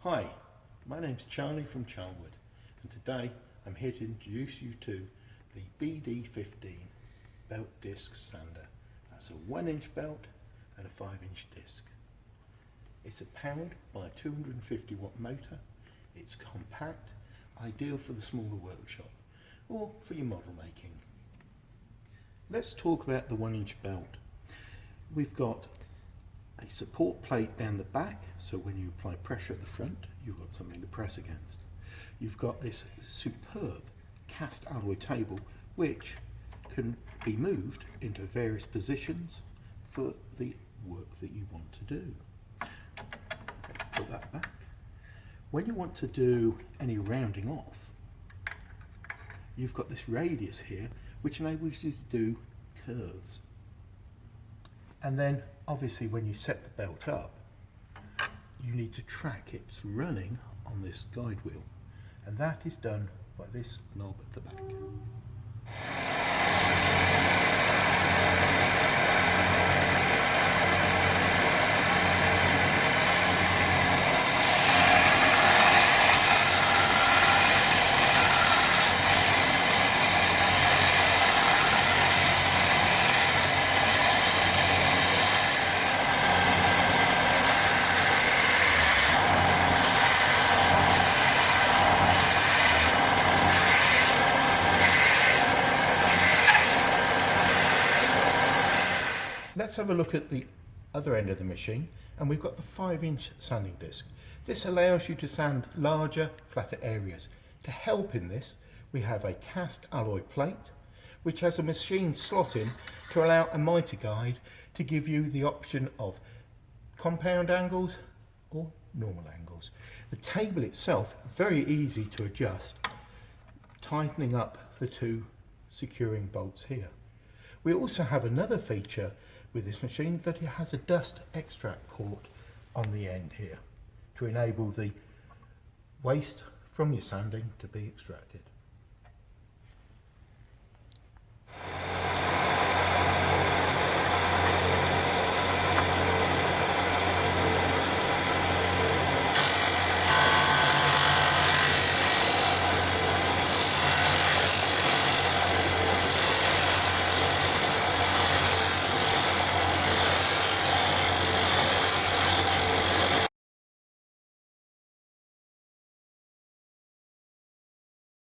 Hi, my name's Charlie from Charnwood, and today I'm here to introduce you to the BD15 belt disc sander. That's a 1-inch belt and a 5-inch disc. It's powered by a 250 watt motor. It's compact, ideal for the smaller workshop or for your model making. Let's talk about the 1-inch belt. We've got a support plate down the back, so when you apply pressure at the front, you've got something to press against. You've got this superb cast alloy table, which can be moved into various positions for the work that you want to do. Okay, put that back. When you want to do any rounding off, you've got this radius here, which enables you to do curves. And then obviously when you set the belt up, you need to track its running on this guide wheel, and that is done by this knob at the back. Let's have a look at the other end of the machine, and we've got the 5-inch sanding disc. This allows you to sand larger, flatter areas. To help in this, we have a cast alloy plate, which has a machine slot in to allow a mitre guide to give you the option of compound angles or normal angles. The table itself, very easy to adjust, tightening up the two securing bolts here. We also have another feature with this machine, that it has a dust extract port on the end here to enable the waste from your sanding to be extracted.